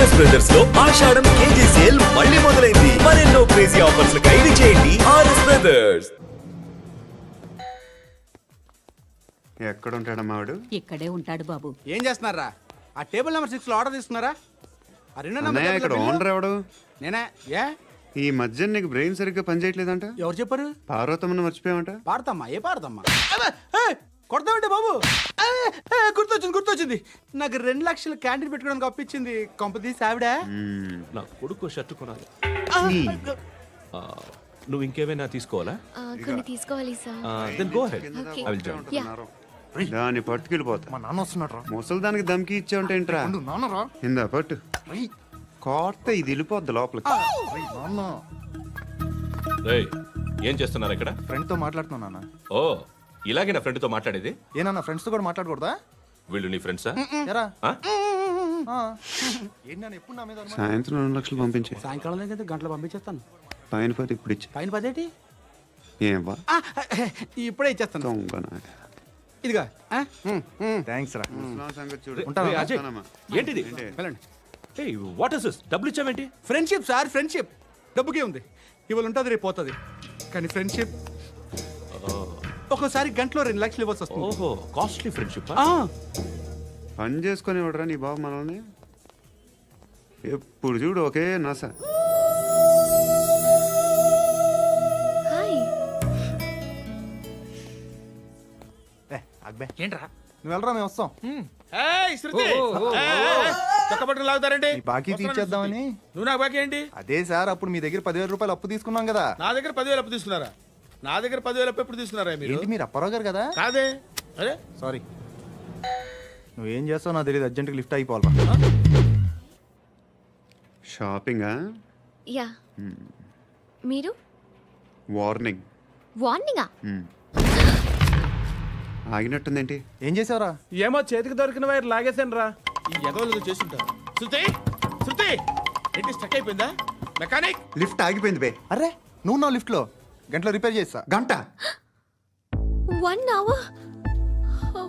RS brothers లో ఆషాఢం KG sale మళ్ళీ మొదలైంది. మరెన్నో క్రేజీ ఆఫర్స్ ఖైదీ చేయండి ఆర్ఎస్ బ్రదర్స్. ఎక్కడ ఉంటాడమ్మా వాడు? ఇక్కడే ఉంటాడు బాబు. ఏం చేస్తున్నారా? ఆ టేబుల్ నెంబర్ 6 లో ఆర్డర్ తీసుకున్నారా? ఆ రెండో నెంబర్ ఇక్కడ ఓనర్ ఎవడు? నేనే. ఏ ఈ మధ్య నీకు బ్రెయిన్ సరిగ్గా పనిచేయట్లేదంట. ఎవరు చెప్పారు? పార్వతమ్మను మర్చిపోయామంట. పాడతామ్మా. ఏ పాడతామ్మా? కొడతామంటే బాబు. గుర్తొచ్చింది. నాకు 2 లక్షలు క్యాంటీన్ పెట్టుకోవడానికి అప్పించింది కొంపతీసి ఆవిడ. నా కొడుకు షర్ట్ కొనాలి. నువ్వు ఇంకేమైనా తీసుకోవాలా? కొన్ని తీసుకోవాలి sir. Then go ahead. I will join. దాన్ని పట్టుకెళ్ళిపోతా. మా నాన్న వస్తున్నాడు. ముసలి దానికి దమ్కి ఇచ్చావంటే ఏంట్రా? నాన్నరా ఇందా పట్టు. కోర్త ఇది వెళ్ళిపోద్ది లోపలికి. ఏం చేస్తున్నారు ఇక్కడ? ఫ్రెండ్ తో మాట్లాడుతున్నా. ఓ, ఇలాగే నా ఫ్రెండ్ తో మాట్లాడేది? ఏనా ఫ్రెండ్స్ తో కూడా మాట్లాడకూడదా? వీళ్ళు నీ ఫ్రెండ్సా? సాయంత్రం 2 లక్షలు పంపించే. సాయంకాలం దగ్గర గంటలు పంపించేస్తాను. పైన 10 ఇప్పుడు ఇచ్చి. పైన 10 ఏంటి? ఏం బా ఇప్పుడే ఇచ్చేస్తాను. ఇదిగా థ్యాంక్స్ రా. ఏంటిది? What is this? డబ్బులు ఇచ్చావేంటి? Friendship sir, friendship. డబ్బుకే ఉంది. ఇవాళ ఉంటుంది, రేపు పోతుంది. కానీ ఫ్రెండ్షిప్ ఒక్కోసారి గంటలో 2 లక్షలు ఇవ్వాల్సి వస్తుంది. ఓహో, కాస్ట్లీ ఫ్రెండ్షిప్. పని చేసుకొని ఇవ్వడరా నీ బాబు మనల్ని? ఎప్పుడు చూడు ఒకే నస. ఏంట్రా నువ్వు వెళ్ళరా, మేము వస్తాం. బాకీ తీర్చేద్దామని. నువ్వు నాకు బాకీ ఏంటి? అదే సార్, అప్పుడు మీ దగ్గర 10,000 రూపాయలు అప్పు తీసుకున్నాం కదా. నా దగ్గర 10,000 అప్పు తీసుకున్నారా? నా దగ్గర 10,000 అప్పు ఎప్పుడు తీసుకున్నారా మీరు? మీరు అప్పారావు గారు కదా? కాదే. అరే సారీ. నువ్వేం చేస్తావు నాకు తెలియదు. అర్జెంట్గా లిఫ్ట్ అయిపోవాలా? షాపింగా? యా. మీరు? వార్నింగ్. వార్నింగా? ఆగినట్టుందేంటి? ఏం చేసావురా? ఏమో, చేతికి దొరికిన వైర్ లాగేసాను రా. ఈ ఎగవలు చేస్తుంటారు. శృతి ఏంటి స్టక్ అయిపోయిందా? మెకానిక్. లిఫ్ట్ ఆగిపోయింది బే. అరే నువ్వు నా లిఫ్ట్ లో గంటలో రిపేర్ చేస్తా. గంట? 1 hour? Oh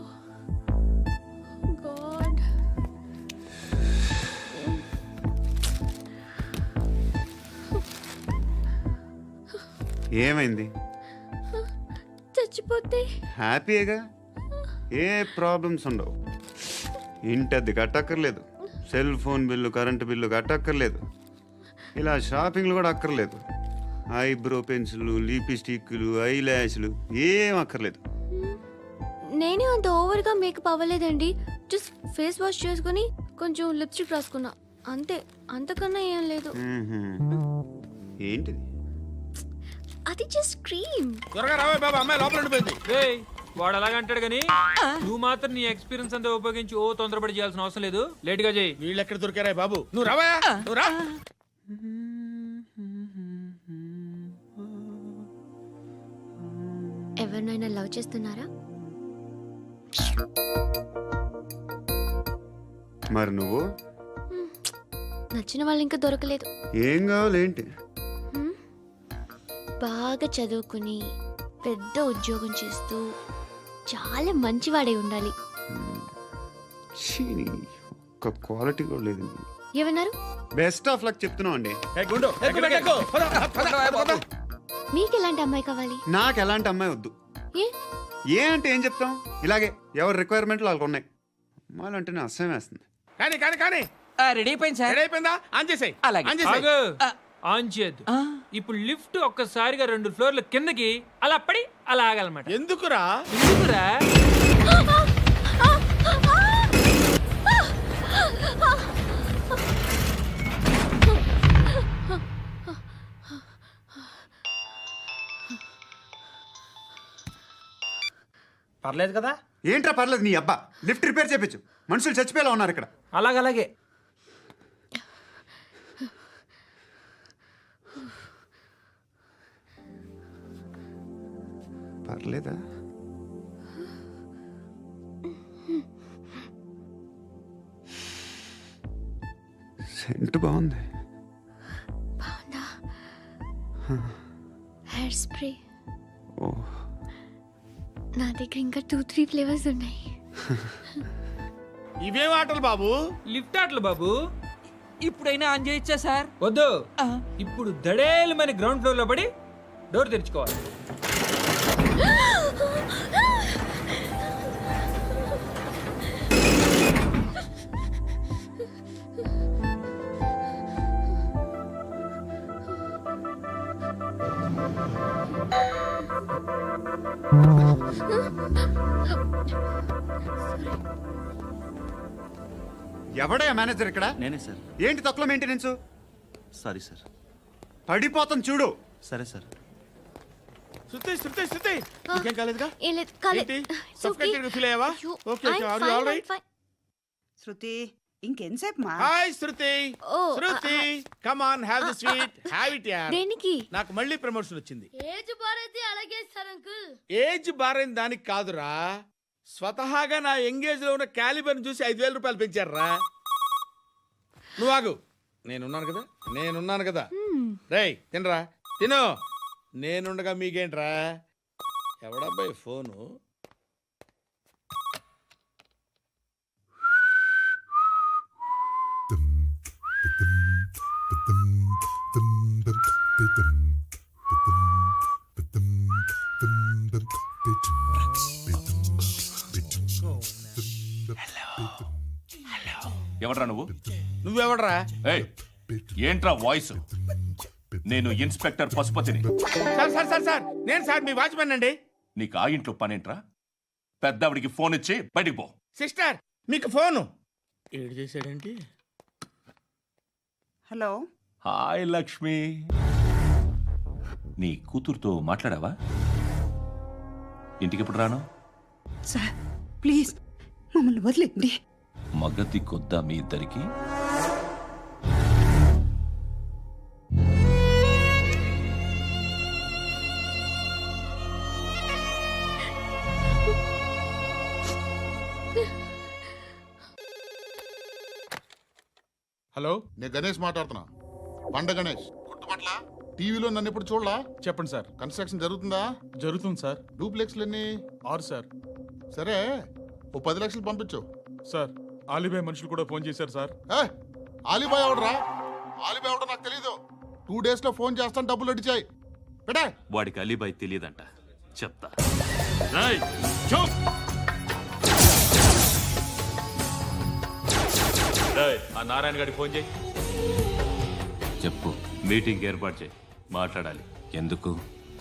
God. ఏమైంది? చచ్చిపోతే హ్యాపీగా, ఏ ప్రాబ్లమ్స్ ఉండవు. ఇంటద్ది కట్టక్కర్లేదు, cell phone bill, current bill కట్టక్కర్లేదు, ఇలా షాపింగ్లు కూడా అక్కర్లేదు. ఐబ్రో పెన్సిల్, లిప్స్టిక్లు, ఐ ల్యాష్లు ఏం అక్కర్లేదు. నేనే అంత ఓవర్గా మేకప్ అవ్వలేదండి. జస్ట్ ఫేస్ వాష్ చేసుకుని కొంచెం లిప్స్టిక్ రాసుకున్నా అంతే. అంతకన్నా ఏం లేదు. ఏంటిది? అది జస్ట్ క్రీమ్. త్వరగా రావే బాబా, అమ్మాయి లోపల ఉండిపోయింది. వాడు అలాగంటాడు కానీ నువ్వు మాత్రం నీ ఎక్స్పీరియన్స్ అంతా ఉపయోగించి తొందరపడి చేయాల్సిన అవసరం లేదు. లేట్ గా చేయి. వీళ్ళు ఎక్కడ దొరికారా బాబు? నువ్వు రావా, నువ్వు రా. ఎవరినైనా లవ్ చేస్తున్నారా? మరి నువ్వు? నచ్చిన వాళ్ళు ఇంకా దొరకలేదు. ఏం కావాలేంటి? బాగా చదువుకుని పెద్ద ఉద్యోగం చేస్తూ చాలా మంచివాడే ఉండాలి. ఒక్క క్వాలిటీ కూడా లేదు. ఏమన్నారు? బెస్ట్ ఆఫ్ లక్ చెప్తున్నావు అండి. మీకు ఎలాంటి అమ్మాయి కావాలి? నాకు ఎలాంటి అమ్మాయి వద్దు. ఏ అంటే ఏం చెప్తాం? ఇలాగే ఎవరి రిక్వైర్మెంట్లు వాళ్ళకు ఉన్నాయి. అమ్మాయిలు అంటేనే అసహ్యం వేస్తుంది. కానీ రెడీ అయిపోయింది సార్. రెడీ అయిపోయిందా? ఆన్ చేసేయ్. ఆన్ చేయద్దు. ఇప్పుడు లిఫ్ట్ ఒక్కసారిగా 2 ఫ్లోర్ల కిందకి అలా పడి అలా ఆగాలన్నమాట. ఎందుకురా? పర్లేదు కదా? ఏంట్రా పర్లేదు? నీ అబ్బా లిఫ్ట్ రిపేర్ చేయించు. మనుషులు చచ్చిపోయేలా ఉన్నారు ఇక్కడ. అలాగే పర్లేదా? సెంట్ బాగుంది. బాగుందా? Hair spray. ఓ, నా దగ్గర ఇంకా 2-3 ఫ్లేవర్స్ ఉన్నాయి. ఇవేం ఆటలు బాబు? లిఫ్ట్ ఆటలు బాబు. ఇప్పుడైనా ఆన్ చేయొచ్చా సార్? వద్దు, ఇప్పుడు దడేలు మన గ్రౌండ్ ఫ్లోర్ లో పడి డోర్ తెరుచుకోవాలి. ఎవడయ్యా మేనేజర్ ఇక్కడ? నేనే సార్. ఏంటి తక్కువ మెయింటెనెన్స్? Sorry sir. పడిపోతాం చూడు. సరే సార్. శృతి శృతి శృతి ఇంకేం కాలేదుగా? ఏం లేదు, కాలేదు. ఏంటి సఫికేటెడ్ గా ఫీల్ అయ్యావా? Okay okay, are you all right? Shruti ఇంకెంతసేపు మా? Hi Shruti. Oh, Shruti come on, have the sweet, have it యార్. దేనికి? నాకు మళ్ళీ ప్రమోషన్ వచ్చింది. ఏజ్ బారైతే అలాగే సార్ అంకుల్. ఏజ్ బారైన దానికి కాదురా, స్వతహాగా నా ఎంగేజ్ లో ఉన్న క్యాలిబర్ చూసి 5,000 రూపాయలు పెంచారా. నువ్వు ఆగు, నేనున్నాను కదా. రేయ్ తినరా, తిను. నేనుండగా మీకేంట్రా? ఎవడబ్బాయి ఫోను? ఎవడ్రా నువ్వు? నువ్వెవడరా? ఏయ్, ఏంట్రా వాయిస్? నేను ఇన్స్పెక్టర్ పశుపతిని. సార్ సార్ సార్ సార్, నేను సార్ మీ వాచ్మెన్ అండి. నీకు ఆ ఇంట్లో పనేంట్రా? పెద్దవిడికి ఫోన్ ఇచ్చి బయటికి పో. సిస్టర్ మీకు ఫోను. ఏడు చేశాడేంటి? హలో. హాయ్ లక్ష్మి, నీ కూతురుతో మాట్లాడావా? ఇంటికి ఎప్పుడు రాను? సార్ ప్లీజ్ మమ్మల్ని వదిలేండి. మగతి కొద్దా మీ ఇద్దరికి? హలో, నేను గణేష్ మాట్లాడుతున్నా. బండ గణేష్ గుర్తుపట్ల? టీవీలో నన్ను ఎప్పుడు చూడలా? చెప్పండి సార్. కన్స్ట్రక్షన్ జరుగుతుందా? జరుగుతుంది సార్. డూప్లెక్స్లు ఎన్ని? 6 సార్. సరే, ఓ 10 లక్షలు పంపించు. సార్ ఆలిబాయ్ మనుషులు కూడా ఫోన్ చేశారు సార్. ఆలిబాయ్ ఎవడరా? ఆలిబాయ్ ఎవడో నాకు తెలీదు. 2 days లో ఫోన్ చేస్తాను, డబ్బులు అడిచాయి. పెట్టే. వాడికి అలీబాయ్ తెలియదంట, చెప్తా. ఆ నారాయణ గారికి ఫోన్ చేయి. చెప్పు, మీటింగ్ ఏర్పాటు చేయి, మాట్లాడాలి. ఎందుకు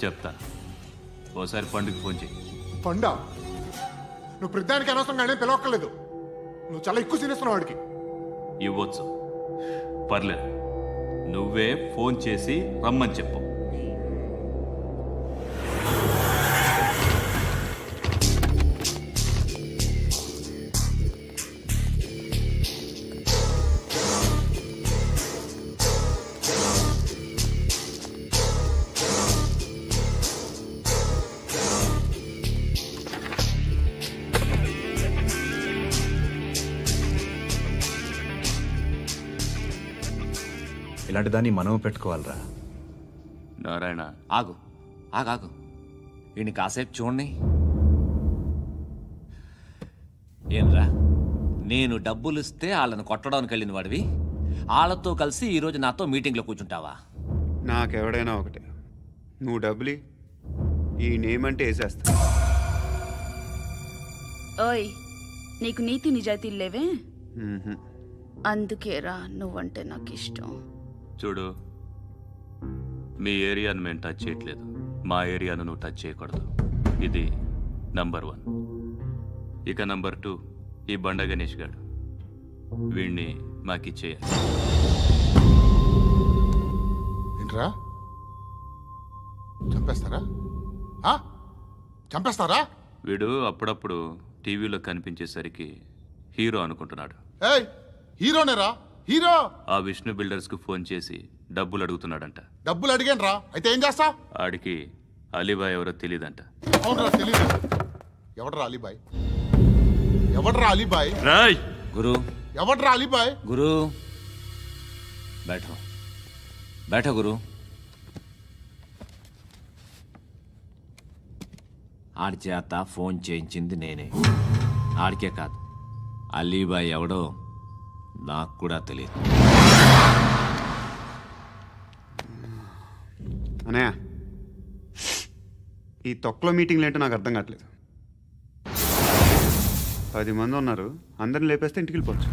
చెప్తా. ఓసారి పండుగ ఫోన్ చేయి. పండా, నువ్వు ప్రతిదానికి అనవసరంగానే పిలవక్కర్లేదు. నువ్వు చాలా ఎక్కువ సీనిస్తున్నావు వాడికి. ఇవ్వచ్చు, పర్లేదు. నువ్వే ఫోన్ చేసి రమ్మని చెప్పు. ఇలాంటి దాన్ని మనం పెట్టుకోవాలరా. నారాయణ, ఆగు ఆగాగు, ఈయన కాసేపు చూడండి. ఏంరా, నేను డబ్బులు ఇస్తే వాళ్ళని కొట్టడానికి వెళ్ళిన వాడివి, వాళ్ళతో కలిసి ఈరోజు నాతో మీటింగ్లో కూర్చుంటావా? నాకెవడైనా ఒకటే, నువ్వు డబ్బులి, ఈ నేమ్ అంటే వేసేస్తా. ఓయ్, నీకు నీతి నిజాయితీలు లేవే, అందుకేరా నువ్వంటే నాకు ఇష్టం. చూడు, మీ ఏరియాను మేము టచ్ చేయట్లేదు, మా ఏరియాను నువ్వు టచ్ చేయకూడదు. ఇది నంబర్ 1. ఇక నంబర్ 2, ఈ బండ గణేష్ గాడు, వీణ్ణి మాకిచ్చేయాలి. ఏంట్రా, చంపేస్తారా? చంపేస్తారా? వీడు అప్పుడప్పుడు టీవీలో కనిపించేసరికి హీరో అనుకుంటున్నాడు. ఏయ్, హీరోనేరా, హీరో. ఆ విష్ణు బిల్డర్స్ కు ఫోన్ చేసి డబ్బులు అడుగుతున్నాడంట. డబ్బులు అడిగాను రా, అయితే ఏం చేస్తా? ఆడికి అలీబాయ్ ఎవరో తెలియదంట. అవునరా, తెలీదు. ఎవడరా అలీబాయ్? ఎవడరా అలీబాయ్? రాయ్ గురు, ఎవడరా అలీబాయ్? గురు బైఠో, బైఠో గురు. ఆడి చేత ఫోన్ చేయించింది నేనే. ఆడికే కాదు, అలీబాయ్ ఎవడో నాకు కూడా తెలియదు. ఈ తొక్కలో మీటింగ్లు ఏంటో నాకు అర్థం కావట్లేదు. 10 మంది ఉన్నారు, అందరిని లేపేస్తే ఇంటికి వెళ్ళిపోవచ్చు.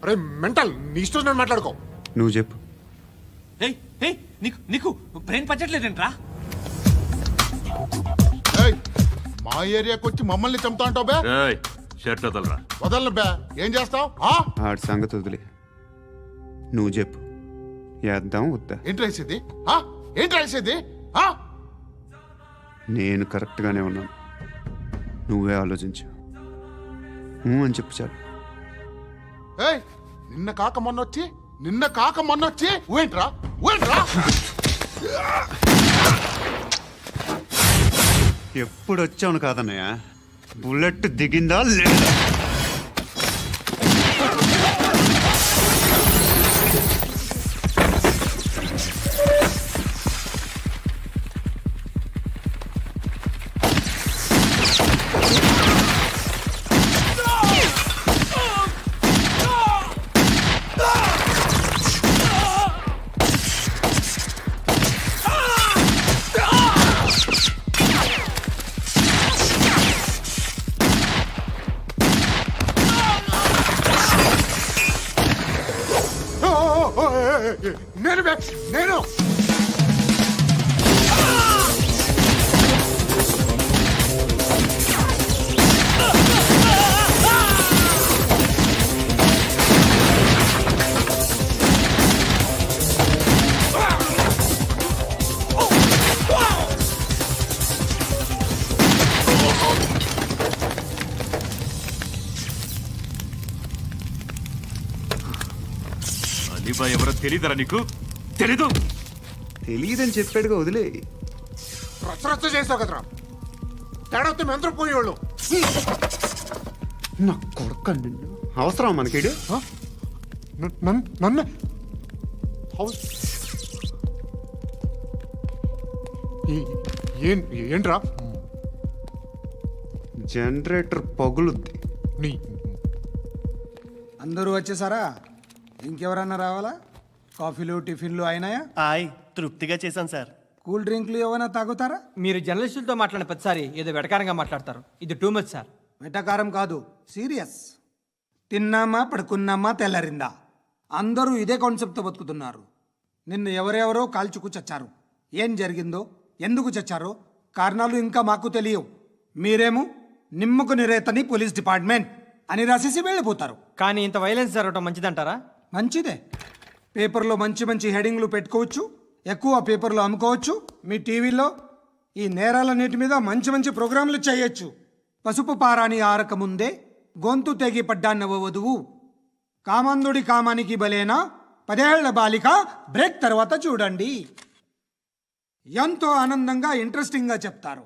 అరే మెంటల్, నీ ఇష్టం నేను మాట్లాడుకో. నువ్వు చెప్పు. నీకు బ్రెయిన్ పచ్చట్లేదంట్రా? మా ఏరియాకి వచ్చి మమ్మల్ని చంపుతా అంటావు బే. షర్ట్ వదలరా. వదలను బే. ఏం చేస్తావు? ఆడి సంగతి వదిలే, నువ్వు చెప్పు. వేద్దాం వద్దా? ఏంటి రాసేది? ఏంటి రాసేది? నేను కరెక్ట్గానే ఉన్నాను, నువ్వే ఆలోచించు. అని చెప్పు చాలు. నిన్న కాక మొన్నొచ్చి ఊయంట్రా. ఎప్పుడు వచ్చావును కాదన్నయ్య, బుల్లెట్ దిగిందా లేదా? నేను అలీబాయ్ ఎవరో తెలీదరా నీకు? తెలియదని చెప్పాడుగా, వదిలే. రచ్చ చేసావు కదరా. తేడా వస్తే మెంతరం పోయేవాళ్ళు. నా కొడుకు అవసరం మనకి. నన్ను ఏంట్రా? జనరేటర్ పగులుద్ది. అందరూ వచ్చేసారా? ఇంకెవరన్నా రావాలా? కాఫీలు టిఫిన్లు అయినాయా? తృప్తిగా చేశాను సార్. కూల్ డ్రింక్లు ఏమైనా తాగుతారా? మీరు జర్నలిస్టులతో మాట్లాడిన ప్రతిసారి ఏదో వెటకారంగా మాట్లాడతారు. ఇది టూ మచ్ సార్. వెటకారం కాదు, సీరియస్. తిన్నామా పడుకున్నామా తెల్లరిందా, అందరూ ఇదే కాన్సెప్ట్తో బతుకుతున్నారు. నిన్ను ఎవరెవరో కాల్చుకు చచ్చారు. ఏం జరిగిందో, ఎందుకు చచ్చారో కారణాలు ఇంకా మాకు తెలియవు. మీరేమో నిమ్మకు నిరేతని పోలీస్ డిపార్ట్మెంట్ అని రాసేసి వెళ్ళిపోతారు. కానీ ఇంత వైలెన్స్ జరగడం మంచిదంటారా? మంచిదే. పేపర్లో మంచి మంచి హెడింగ్లు పెట్టుకోవచ్చు, ఎక్కువ పేపర్లు అమ్ముకోవచ్చు. మీ టీవీలో ఈ నేరాలన్నిటి మీద మంచి మంచి ప్రోగ్రాంలు చేయొచ్చు. పసుపు పారాని ఆరక ముందే గొంతు తెగి పడ్డాన్నవ వధువు, కామందుడి కామానికి బలేనా 10 ఏళ్ల బాలిక బ్రేక్ తర్వాత చూడండి. ఎంతో ఆనందంగా ఇంట్రెస్టింగ్గా చెప్తారు.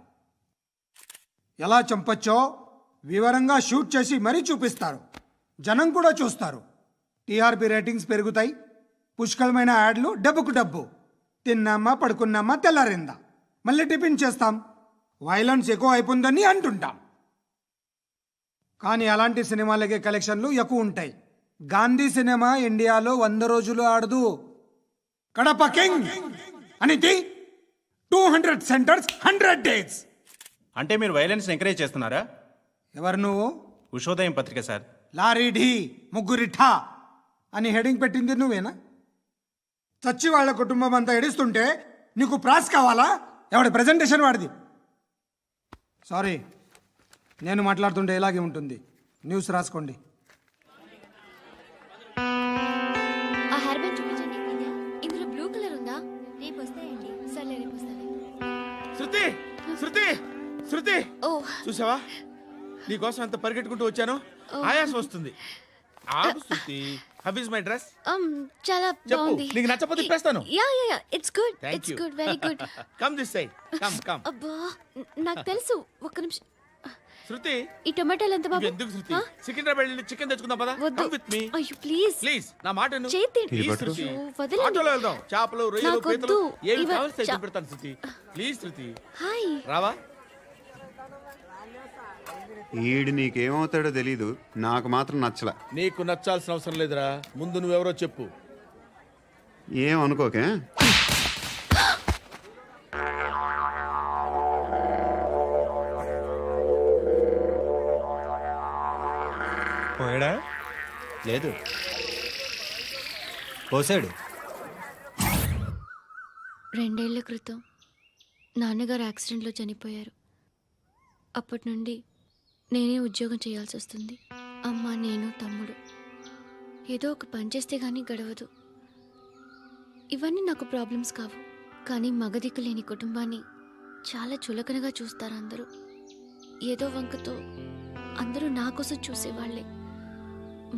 ఎలా చంపచ్చో వివరంగా షూట్ చేసి మరీ చూపిస్తారు. జనం కూడా చూస్తారు. టీఆర్పీ రేటింగ్స్ పెరుగుతాయి. పుష్కలమైన యాడ్లు, డబ్బుకు డబ్బు. తిన్నామా పడుకున్నామా తెల్లారిందా, మళ్ళీ టిఫిన్ చేస్తాం. వైలెన్స్ ఎక్కువ అయిపోయిందని అంటుంటాం. కానీ అలాంటి సినిమాలకే కలెక్షన్లు ఎక్కువ ఉంటాయి. గాంధీ సినిమా ఇండియాలో 100 రోజులు ఆడదు. కడప కింగ్ అనేది 200 సెంటర్స్ 100 డేస్. అంటే మీరు వైలెన్స్ ఎంకరేజ్ చేస్తున్నారా? ఎవరు నువ్వు? ఉషోదయం పత్రిక సార్. లారీ ఢీ ముగ్గురి ఠా అని హెడింగ్ పెట్టింది నువ్వేనా? చచ్చి వాళ్ళ కుటుంబం అంతా ఎడుస్తుంటే నీకు ప్రాస్ కావాలా? ఎవడి ప్రెజెంటేషన్ వాడిది. సారీ, నేను మాట్లాడుతుంటే ఇలాగే ఉంటుంది. న్యూస్ రాసుకోండి. ఆ హెయిర్ బ్యాండ్ చూపించండి. ఇందులో బ్లూ కలర్ ఉందా? రేపు వస్తాయండి. సర్లే, రేపు వస్తాను. శృతి శృతి శృతి, ఓ చూసావా నీకోసం ఎంత పరిగెట్టుకుంటూ వచ్చాను. ఆయాసం వస్తుంది. ఆగు Shruti. How is my dress? చాలా బాగుంది. నీకు నచ్చకపోతే తిప్పేస్తాను. Yeah yeah yeah, it's good. It's good, very good. Come this side. Come come. అబ్బా, నాకు తెలుసు. ఒక్క నిమిషం. శృతి, ఈ టొమాటోలు ఎంత బాబు? ఎందుకు శృతి? సికింద్రాబాద్ వెళ్ళి చికెన్ తెచ్చుకుందాం పద. Come with me. అయ్యో ప్లీజ్ ప్లీజ్, నా మాట విను. చేతి ప్లీజ్ శృతి. వదలండి. ఆటోలో వెళ్దాం. చేపలు, రొయ్యలు, పీతలు ఏమి ఇవ- కావాలి తెచ్చి పెడతాను శృతి. Please Shruti. హాయ్. రావా? ఈడు నీకేమవుతాడో తెలీదు, నాకు మాత్రం నచ్చలా. నీకు నచ్చాల్సిన అవసరం లేదురా. ముందు నువ్వెవరో చెప్పు. ఏం అనుకోకే. పోయాడా? లేదు, పోసాడు. 2 ఏళ్ల క్రితం నాన్నగారు యాక్సిడెంట్లో చనిపోయారు. అప్పటి నుండి నేనే ఉద్యోగం చేయాల్సి వస్తుంది. అమ్మ, నేను, తమ్ముడు ఏదో ఒక పని చేస్తే కానీ గడవదు. ఇవన్నీ నాకు ప్రాబ్లమ్స్ కావు, కానీ మగదిక్కు లేని కుటుంబాన్ని చాలా చులకనగా చూస్తారు అందరూ. ఏదో వంకతో అందరూ నా కోసం చూసేవాళ్లే.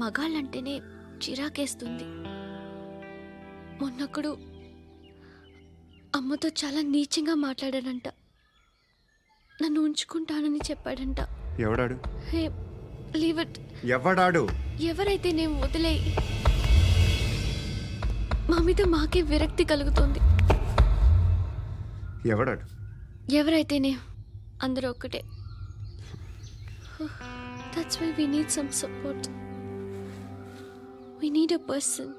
మగాళ్ళంటేనే చిరాకేస్తుంది. మొన్నొక్కడు అమ్మతో చాలా నీచంగా మాట్లాడాడంట. నన్ను ఉంచుకుంటానని చెప్పాడంట. ఎవడాడు? హే, లీవ్ ఇట్. ఎవడాడు? ఎవరైతే నేను వదిలేయి. మా మీద మాకే విరక్తి కలుగుతుంది. ఎవడాడు? ఎవరైతేనే అందరూ ఒక్కటే. That's why we need some support. We need a person.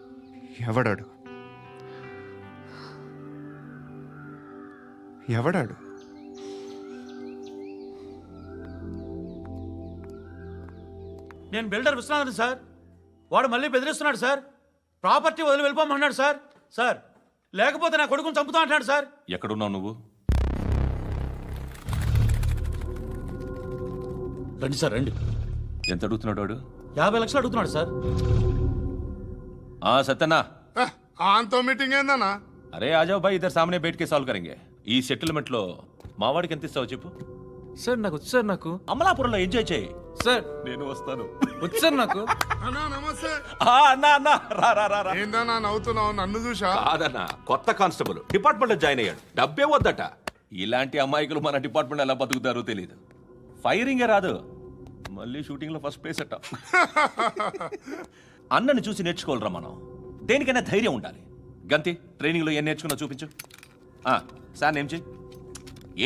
ఎవడాడు? ఎవడాడు? నేను బిల్డర్ విశ్వనాథన్ సార్. వాడు మళ్ళీ బెదిరిస్తున్నాడు సార్. ప్రాపర్టీ వదిలి వెళ్ళిపోమన్నాడు సార్. సార్, లేకపోతే నా కొడుకుని చంపుతా అంటాడు సార్. ఎక్కడున్నావు నువ్వు? రండి సార్, రండి. ఎంత అడుగుతున్నాడు వాడు? 50 లక్షలు అడుగుతున్నాడు సార్. సత్యన్నా, ఆంతో మీటింగ్ ఏందన్నా? అరే ఆజావ్ భాయ్, ఇద్దరు సామనే బయటకే సాల్వ్ కరెంగే. ఈ సెటిల్మెంట్ లో మావాడికి ఎంత ఇస్తావు చెప్పు. సార్ నాకు వచ్చు సార్. నాకు అమలాపురంలో ఎంజాయ్ చేయి సార్. నేను వస్తాను. వచ్చు సార్ నాకు. అన్నా నమస్తే. అన్నా అన్నా, రా రా రా. ఏందన్నా నవ్వుతున్నావు? నన్ను చూసా? కాదన్నా, కొత్త కానిస్టేబుల్ డిపార్ట్మెంట్ లో జాయిన్ అయ్యాడు. డబ్బే వద్దట. ఇలాంటి అమాయకులు మన డిపార్ట్మెంట్ ఎలా బతుకుతారో తెలియదు. ఫైరింగే రాదు, మళ్ళీ షూటింగ్ లో ఫస్ట్ ప్లేస్ అట్ట. అన్నని చూసి నేర్చుకోవాలరా మనం. దేనికైనా ధైర్యం ఉండాలి. గంతి, ట్రైనింగ్ లో ఏం నేర్చుకున్నా చూపించు. సార్ ఏం చేయి,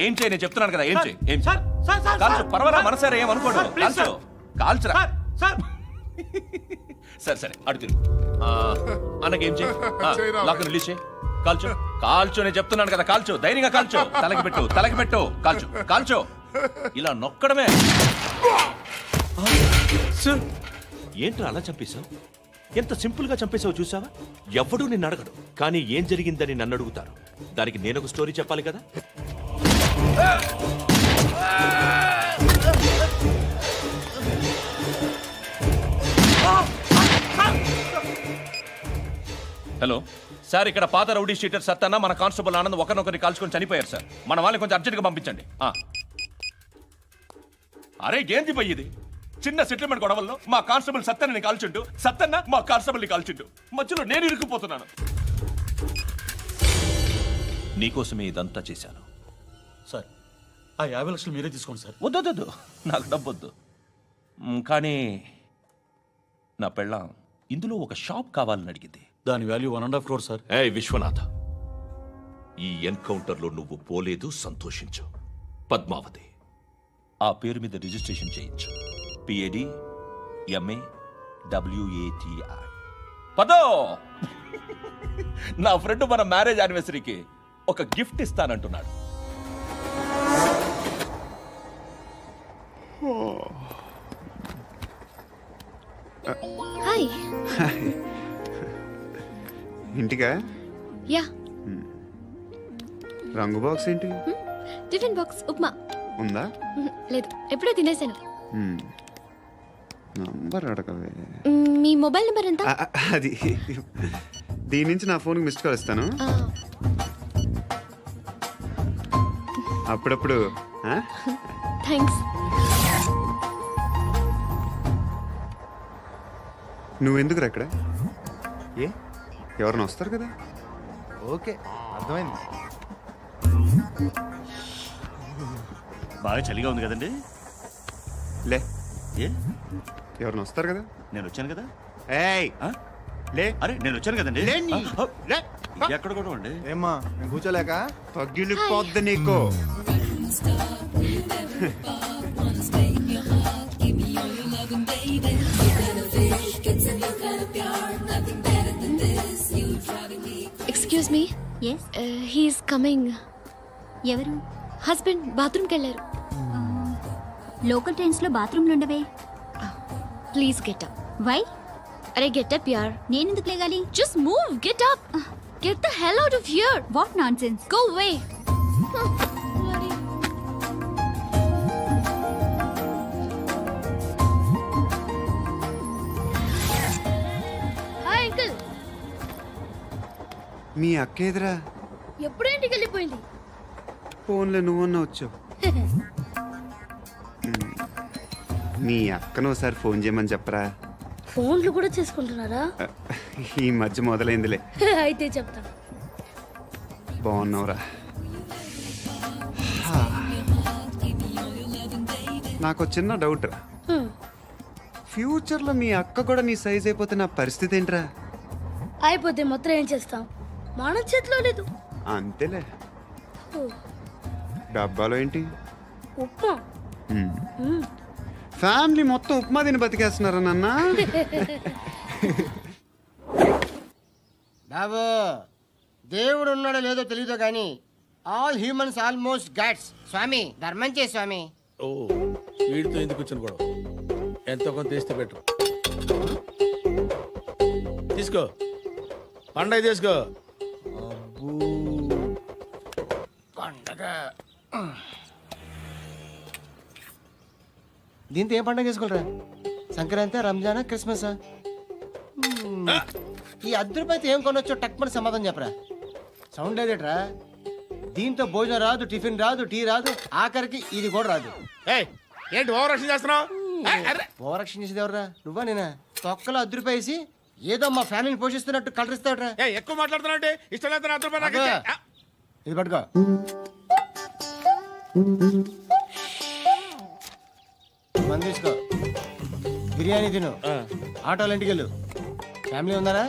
ఏం చేయి, నేను చెప్తున్నాను కదా. ఏం చేయి, ఏం కాల్చు. పర్వాలా, మనసారా ఏం అనుకోడు. కాల్చు, కాల్చురా. సరే సరే, అడు తిరుగు. అన్నకేం చేయి, లాక్ రిలీజ్ చేయి. కాల్చు, కాల్చు, నేను చెప్తున్నాను కదా. కాల్చు, ధైర్యంగా కాల్చు. తలకి పెట్టు, తలకి పెట్టు. కాల్చు, కాల్చు. ఇలా నొక్కడమే. ఏంట్రా అలా చంపేశావు? ఎంత సింపుల్ గా చంపేశావు చూసావా? ఎవడూ నిన్ను అడగడు, కానీ ఏం జరిగిందని నన్ను అడుగుతారు. దానికి నేను ఒక స్టోరీ చెప్పాలి కదా. హలో సార్, ఇక్కడ పాత రౌడీ షీటర్ సత్తన్న, మన కానిస్టేబుల్ ఆనంద్ ఒకరినొకరిని కాల్చుకొని చనిపోయారు సార్. మన వాళ్ళని కొంచెం అర్జెంట్గా పంపించండి. అరే ఏంది పోయి ఇది? చిన్న సెటిల్మెంట్ గొడవల్లో మా కానిస్టేబుల్ సత్తన్నని కాల్చుంటూ, సత్తన్న మా కానిస్టేబుల్ని కాల్చుంటూ, మధ్యలో నేను ఇరుక్కుపోతున్నాను. నీకోసమే ఇదంతా చేశాను సార్. ఆ 50 లక్షలు మీరే తీసుకోండి సార్. వద్దొద్దు, నాకు డబ్బొద్దు. కానీ నా పెళ్ళాం ఇందులో ఒక షాప్ కావాలని అడిగింది. దాని వాల్యూ 1.5 crore సార్. ఏ విశ్వనాథ, ఈ ఎన్కౌంటర్లో నువ్వు పోలేదు, సంతోషించు. పద్మావతి ఆ పేరు మీద రిజిస్ట్రేషన్ చేయించు. PADMAWATI. పదో, నా ఫ్రెండ్ మన మ్యారేజ్ యానివర్సరీకి ఒక గిఫ్ట్ ఇస్తానంటున్నాడు. హాయ్. ఇంటికా? యా. రంగు బాక్స్ ఏంటి? టిఫిన్ బాక్స్ ఉప్మా ఉందా? లేదు, ఎప్పుడో తినేసాను. నంబర్ అడగవే. మీ మొబైల్ నెంబర్ ఎంత? అది దీని నుంచి నా ఫోన్కి మిస్డ్ కాల్ ఇస్తాను. అప్పుడప్పుడు. థ్యాంక్స్. నువ్వెందుకురా ఇక్కడ? ఏ ఎవరైనా వస్తారు కదా. ఓకే, అర్థమైంది. బాగా చలిగా ఉంది కదండి. లే, ఏ ఎవరైనా వస్తారు కదా. నేను వచ్చాను కదా. ఏయ్ లే. అరే నేను వచ్చాను కదండి. ఎక్కడ కూడా అండి. ఏమ్మా కూర్చోలేక పగిలిపోద్ది నీకు. Get some new kind of pure, nothing better than this. You driving me crazy. మీ ఎస్ హీస్ కమింగ్. ఎవరు? హస్బెండ్ బాత్రూమ్కి వెళ్ళారు. లోకల్ ట్రైన్స్లో బాత్రూమ్లు ఉండవే. Please get up. వై? అరే గెట్ అప్ యార్. నేనెందుకు లేగాలి? Just move, get up. Get the hell out of here. What nonsense? Go away. Hi uncle. మీ అక్క ఎదురా? ఎప్పుడు ఇంటికి వెళ్ళిపోయింది? ఫోన్లో నువ్వన్నా వచ్చావు. మీ అక్కను ఒకసారి ఫోన్ చేయమని చెప్పరా. ఫోన్లు కూడా చేసుకుంటున్నారా? ఈ మధ్య మొదలైందిలే. అయితే చెప్తా. బాగున్నావురా? నాకు చిన్న డౌట్ రా. ఫ్యూచర్లో మీ అక్క కూడా నీ సైజ్ అయిపోతే నా పరిస్థితి ఏంట్రా? అయిపోతే మొత్తం ఏం చేస్తాం? మన చేతిలో లేదు. అంతేలే. డబ్బాలో ఏంటి? ఉప్మా. ఫ్యామిలీ మొత్తం ఉప్మా తిని బతికేస్తున్నారా నాన్న? బాబు దేవుడు ఉన్నాడో లేదో తెలియదు కానీ ఆల్ హ్యూమన్స్ ఆల్మోస్ట్ గాడ్స్. స్వామి ధర్మం చే స్వామి. ఓ వీడితో ఎందుకు వచ్చిన గొడవ? ఎంతో కొంత తీస్తే పెట్టు. తీసుకో పండగ తీసుకో. పండగ దీంతో ఏం పండగ చేసుకోలేరా? సంక్రాంతి, రంజానా, క్రిస్మసా? ఈ ₹10 ఏం కొనొచ్చో టక్మని సమాధానం చెప్పరా. సౌండ్ లేదేట్రా? దీంతో భోజనం రాదు, టిఫిన్ రాదు, టీ రాదు, ఆఖరికి ఇది కూడా రాదు. ఏంటి ఓవర్ రక్షణ చేస్తున్నావు? ఓవర్ రక్షణ చేసేది ఎవరా? నువ్వా నేనా? తొక్కలో ₹10 వేసి ఏదో మా ఫ్యామిలీని పోషిస్తున్నట్టు కలరిస్తాడ్రా. ఎక్కువ మాట్లాడుతున్నావు. ఇష్టం లేదు. ఇది పట్టుకో. మంది తీసుకో, బిర్యానీ తిను, ఆటోలు ఇంటికి వెళ్ళు. ఫ్యామిలీ ఉన్నారా?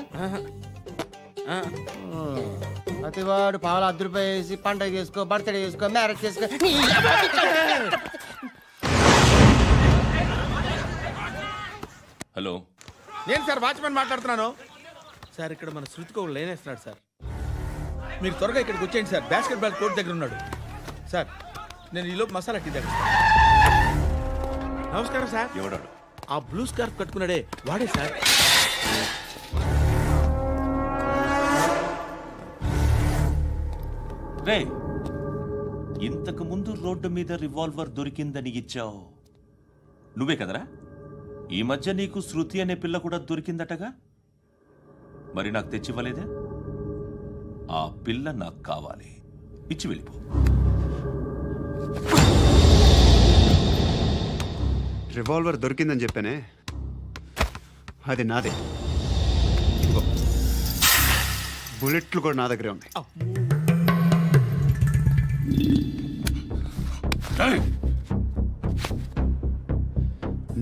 ప్రతివాడు పావులు ₹10 వేసి పండగ చేసుకో, బర్త్డే చేసుకో, మ్యారేజ్ చేసుకో. హలో, నేను సార్ వాచ్మెన్ మాట్లాడుతున్నాను. సార్ ఇక్కడ మన శృతికి ఒక లైన్ వేస్తున్నాడు సార్. మీరు త్వరగా ఇక్కడికి వచ్చేయండి సార్. బాస్కెట్ బాల్ కోర్ట్ దగ్గర ఉన్నాడు సార్. నేను ఈలోపు మసాలా టీ దగ్గర. నమస్కారం సార్. ఎవడాడు? ఆ బ్లూ స్కార్ఫ్ కట్టుకున్నాడే వాడే సార్. రే, ఇంతకు ముందు రోడ్డు మీద రివాల్వర్ దొరికిందని ఇచ్చావు నువ్వే కదరా? ఈ మధ్య నీకు శృతి అనే పిల్ల కూడా దొరికిందటగా? మరి నాకు తెచ్చివ్వలేదే? ఆ పిల్ల నాకు కావాలి, ఇచ్చి వెళ్ళిపో. రివాల్వర్ దొరికిందని చెప్పానే, అది నాదే. బుల్లెట్లు కూడా నా దగ్గరే ఉన్నాయి.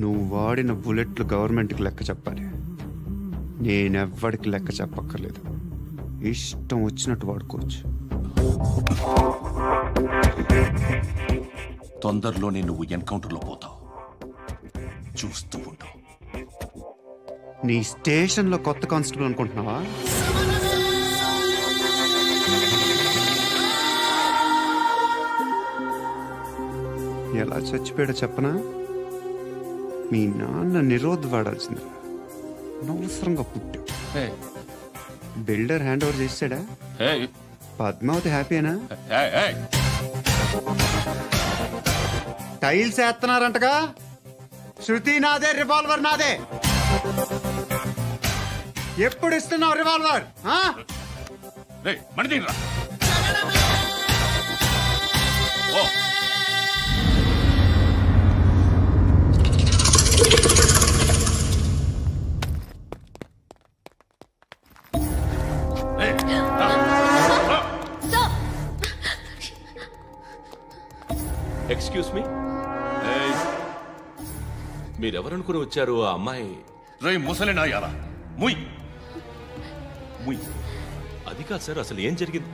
నువ్వు వాడిన బుల్లెట్లు గవర్నమెంట్కి లెక్క చెప్పాలి. నేనెవ్వడికి లెక్క చెప్పక్కర్లేదు. ఇష్టం వచ్చినట్టు వాడుకోవచ్చు. తొందరలోనే నువ్వు ఎన్కౌంటర్లో పోతావు, చూస్తూ ఉంటావు. నీ స్టేషన్లో కొత్త కానిస్టేబుల్ అనుకుంటున్నావా? ఎలా చచ్చిపోయాడో చెప్పనా? మీ నాన్న నిరోధ్ వాడాల్సింది. అనవసరంగా పుట్టావు. బిల్డర్ హ్యాండ్ ఓవర్ చేసాడా? పద్మావతి హ్యాపీనా? టైల్స్ వేస్తున్నారంటగా? శృతి నాదే, రివాల్వర్ నాదే. ఎప్పుడు ఇస్తున్నావు రివాల్వర్? ఎక్స్క్యూజ్ మీ, మీరెవరనుకుని వచ్చారు? ఆ అమ్మాయి రే ముసలి నాయాలా, ముయ్ ముయ్. అది కాదు సార్, అసలు ఏం జరిగింది?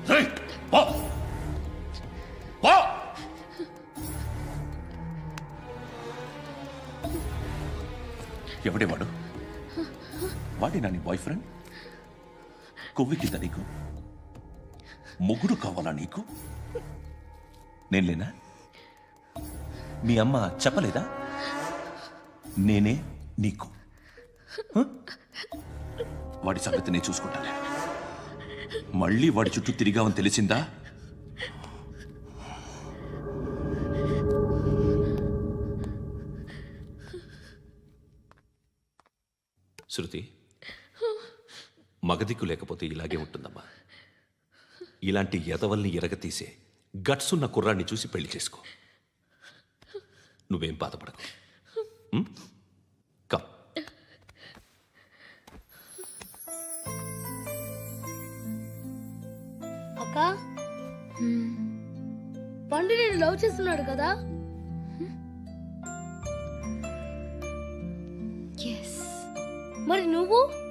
ఎవడే వాడు? వాడి నా నీ బాయ్ ఫ్రెండ్? కొవ్వికి నీకు? మొగుడు కావాలా నీకు? నేను లేనా? మీ అమ్మ చెప్పలేదా? నేనే నీకు. వాడి సంగతి నేను చూసుకుంటాను. మళ్ళీ వాడి చుట్టూ తిరిగావని తెలిసిందా? శృతి, మగదిక్కు లేకపోతే ఇలాగే ఉంటుందమ్మా. ఇలాంటి ఎదవల్ని ఎరగతీసే గట్స్ ఉన్న కుర్రాన్ని చూసి పెళ్లి చేసుకో. నువ్వేం బాధపడకు. కమ్. అక్క, పండు నేను లవ్ చేస్తున్నాడు కదా? మరి నువ్వు?